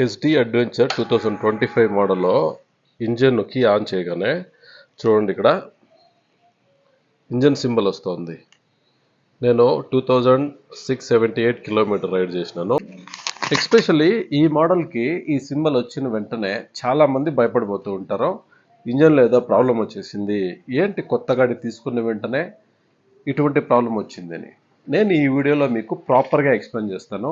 SD adventure 2025 మోడల్లో engine నొక్కి on చేయగానే చూడండి, ఇక్కడ ఇంజన్ సింబల్ వస్తుంది. నేను 2678 కిలోమీటర్ రైడ్ చేసినాను. ఎస్పెషల్లీ ఈ మోడల్కి ఈ సింబల్ వచ్చిన వెంటనే చాలామంది భయపడిపోతూ ఉంటారు. ఇంజన్లో ఏదో ప్రాబ్లం వచ్చేసింది, ఏంటి కొత్త గాడి తీసుకున్న వెంటనే ఇటువంటి ప్రాబ్లం వచ్చిందని. నేను ఈ వీడియోలో మీకు ప్రాపర్గా ఎక్స్ప్లెయిన్ చేస్తాను.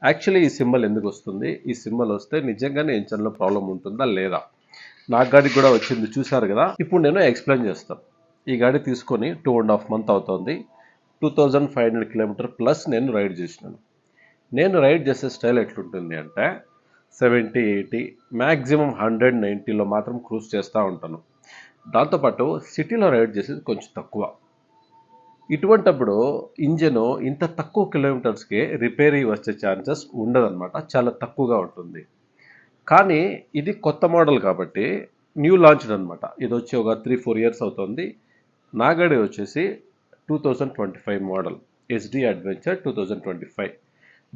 యాక్చువల్లీ ఈ సింబల్ ఎందుకు వస్తుంది, ఈ సింబల్ వస్తే నిజంగానే ఇంజన్లో ప్రాబ్లం ఉంటుందా లేదా. నా గాడికి కూడా వచ్చింది, చూశారు కదా. ఇప్పుడు నేను ఎక్స్ప్లెయిన్ చేస్తాను. ఈ గాడి తీసుకొని 2.5 months అవుతుంది. 2500 కిలోమీటర్ ప్లస్ నేను రైడ్ చేసినాను. నేను రైడ్ చేసే స్టైల్ ఎట్లుంటుంది అంటే 70-80 మ్యాక్సిమం 190లో మాత్రం క్రూజ్ చేస్తూ ఉంటాను. దాంతోపాటు సిటీలో రైడ్ చేసేది కొంచెం తక్కువ. ఇటువంటప్పుడు ఇంజను ఇంత తక్కువ కిలోమీటర్స్కి రిపేర్ వచ్చే ఛాన్సెస్ ఉండదన్నమాట, చాలా తక్కువగా ఉంటుంది. కానీ ఇది కొత్త మోడల్ కాబట్టి న్యూ లాంచ్డ్ అనమాట. ఇది వచ్చి ఒక 3-4 years అవుతుంది. నా గాడి వచ్చేసి 2025 మోడల్ ఎస్డి అడ్వెంచర్ 2025.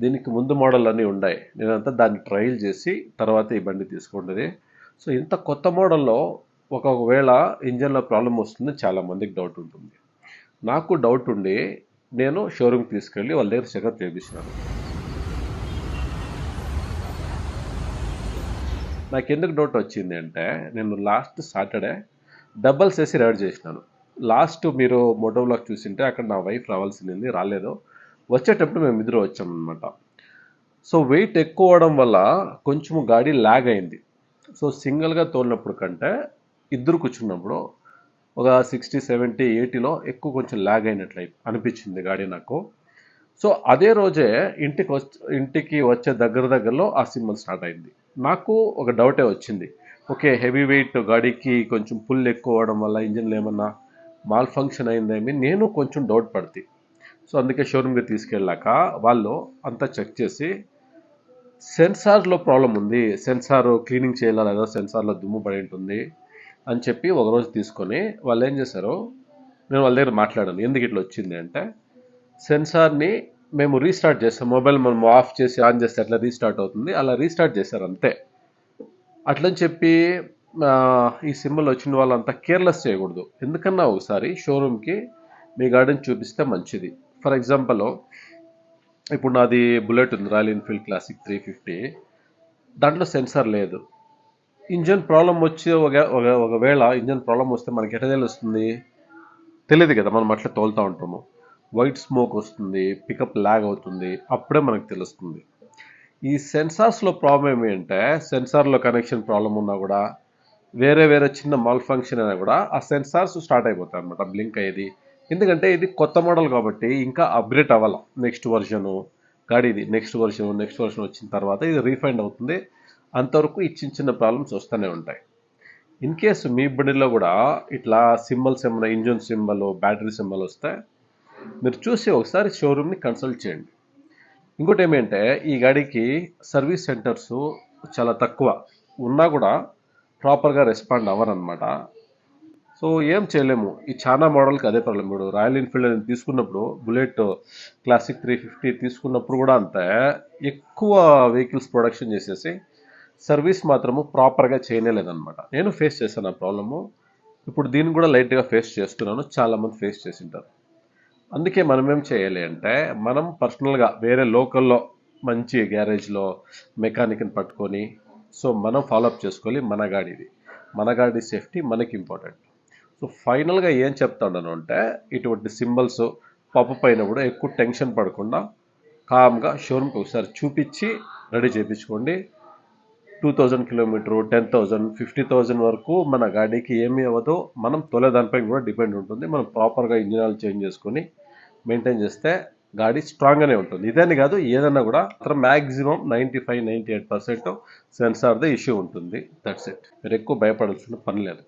దీనికి ముందు మోడల్ అన్నీ ఉన్నాయి. నేనంతా దాన్ని ట్రయల్ చేసి తర్వాత ఈ బండి తీసుకుంటుంది. సో ఇంత కొత్త మోడల్లో ఒకవేళ ఇంజన్లో ప్రాబ్లం వస్తుంది చాలామందికి డౌట్ ఉంటుంది. నాకు డౌట్ ఉండి నేను షోరూమ్కి తీసుకెళ్ళి వాళ్ళ దగ్గర చెకప్ చేయించినాను. నాకు ఎందుకు డౌట్ వచ్చింది అంటే, నేను లాస్ట్ సాటర్డే డబల్స్ వేసి రైడ్ చేసినాను. లాస్ట్ మీరు మోటో బ్లాగ్ చూసింటే అక్కడ నా వైఫ్ రావాల్సింది, రాలేదు. వచ్చేటప్పుడు మేము ఇద్దరు వచ్చామన్నమాట. సో వెయిట్ ఎక్కువ అవడం వల్ల కొంచెం గాడి ల్యాగ్ అయింది. సో సింగిల్గా తోలినప్పుడు కంటే ఇద్దరు కూర్చున్నప్పుడు ఒక 60-70-80లో ఎక్కువ కొంచెం ల్యాగ్ అయినట్లు అనిపించింది గాడి నాకు. సో అదే రోజే ఇంటికి వచ్చే దగ్గరలో ఆ సింబల్ స్టార్ట్ అయింది. నాకు ఒక డౌటే వచ్చింది, ఓకే హెవీ వెయిట్ గాడికి కొంచెం పుల్ ఎక్కువ అవడం వల్ల ఇంజన్లో ఏమన్నా మాల్ ఫంక్షన్ అయిందేమి నేను కొంచెం డౌట్ పడుతుంది. సో అందుకే షోరూమ్కి తీసుకెళ్ళాక వాళ్ళు అంతా చెక్ చేసి సెన్సార్లో ప్రాబ్లం ఉంది, సెన్సార్ క్లీనింగ్ చేయాలా లేదా, సెన్సార్లో దుమ్ము పడి ఉంటుంది అని చెప్పి ఒకరోజు తీసుకొని వాళ్ళు ఏం చేశారు, నేను వాళ్ళ దగ్గర మాట్లాడాను ఎందుకు ఇట్లా వచ్చింది అంటే, సెన్సార్ని మేము రీస్టార్ట్ చేస్తాం, మొబైల్ మనం ఆఫ్ చేసి ఆన్ చేస్తే అట్లా రీస్టార్ట్ అవుతుంది, అలా రీస్టార్ట్ చేశారు అంతే. అట్లని చెప్పి ఈ సింబల్ వచ్చిన వాళ్ళంతా కేర్లెస్ చేయకూడదు. ఎందుకన్నా ఒకసారి షోరూమ్కి మీ గాడిని చూపిస్తే మంచిది. ఫర్ ఎగ్జాంపుల్ ఇప్పుడు నాది బుల్లెట్ ఉంది, రాయల్ ఎన్ఫీల్డ్ క్లాసిక్ 350. దాంట్లో సెన్సార్ లేదు. ఇంజన్ ప్రాబ్లం వచ్చి ఒకవేళ ఇంజన్ ప్రాబ్లం వస్తే మనకి ఎట్లా తెలుస్తుంది, తెలియదు కదా. మనం అట్లా తోలుతూ ఉంటాము, వైట్ స్మోక్ వస్తుంది, పికప్ ల్యాగ్ అవుతుంది, అప్పుడే మనకు తెలుస్తుంది. ఈ సెన్సార్స్లో ప్రాబ్లం ఏమి అంటే, సెన్సార్లో కనెక్షన్ ప్రాబ్లం ఉన్నా కూడా వేరే చిన్న మాల్ ఫంక్షన్ అయినా కూడా ఆ సెన్సార్స్ స్టార్ట్ అయిపోతాయి అనమాట, బ్లింక్ అయ్యేది. ఎందుకంటే ఇది కొత్త మోడల్ కాబట్టి ఇంకా అప్గ్రేడ్ అవ్వాలి. నెక్స్ట్ వర్షన్ గాడిది నెక్స్ట్ వర్షన్ వచ్చిన తర్వాత ఇది రీఫైండ్ అవుతుంది. అంతవరకు ఈ చిన్న ప్రాబ్లమ్స్ వస్తూనే ఉంటాయి. ఇన్ కేసు మీ బండిలో కూడా ఇట్లా సింబల్స్ ఏమైనా ఇంజన్ సింబల్, బ్యాటరీ సింబల్ వస్తే మీరు చూసి ఒకసారి షోరూమ్ని కన్సల్ట్ చేయండి. ఇంకోటి ఏమంటే, ఈ గాడికి సర్వీస్ సెంటర్స్ చాలా తక్కువ ఉన్నా కూడా ప్రాపర్గా రెస్పాండ్ అవ్వరనమాట. సో ఏం చేయలేము, ఈ చాలా మోడల్కి అదే ప్రాబ్లం. ఇప్పుడు రాయల్ ఎన్ఫీల్డ్ తీసుకున్నప్పుడు, బుల్లెట్ క్లాసిక్ 350 తీసుకున్నప్పుడు కూడా అంతే, ఎక్కువ వెహికల్స్ ప్రొడక్షన్ చేసేసి సర్వీస్ మాత్రము ప్రాపర్గా చేయలేదన్నమాట. నేను ఫేస్ చేశాను ఆ ప్రాబ్లము. ఇప్పుడు దీన్ని కూడా లైట్గా ఫేస్ చేస్తున్నాను, చాలామంది ఫేస్ చేసింటారు. అందుకే మనం ఏం చేయాలి అంటే, మనం పర్సనల్గా వేరే లోకల్లో మంచి గ్యారేజ్లో మెకానిక్ని పట్టుకొని సో మనం ఫాలోఅప్ చేసుకోవాలి. మన గాడి సేఫ్టీ మనకి ఇంపార్టెంట్. సో ఫైనల్గా ఏం చెప్తాను అంటే, ఇటువంటి సింబల్స్ పాపప్ అయినప్పుడు ఎక్కువ టెన్షన్ పడకుండా కామ్గా షోరూమ్కి ఒకసారి చూపించి రెడీ చేయించుకోండి. 2000 కిలోమీటర్, 10,000, 50,000 వరకు మన గాడికి ఏమీ అవ్వదు. మనం తోలేదానిపై కూడా డిపెండ్ ఉంటుంది. మనం ప్రాపర్గా ఇంజిన్ ఆయిల్ చేంజ్ చేసుకొని మెయింటైన్ చేస్తే గాడి స్ట్రాంగ్గానే ఉంటుంది. ఇదని కాదు, ఏదన్నా కూడా మ్యాక్సిమం 95-98% సెన్సార్దే ఇష్యూ ఉంటుంది. That's it. మీరు ఎక్కువ భయపడాల్సిన పని లేదు.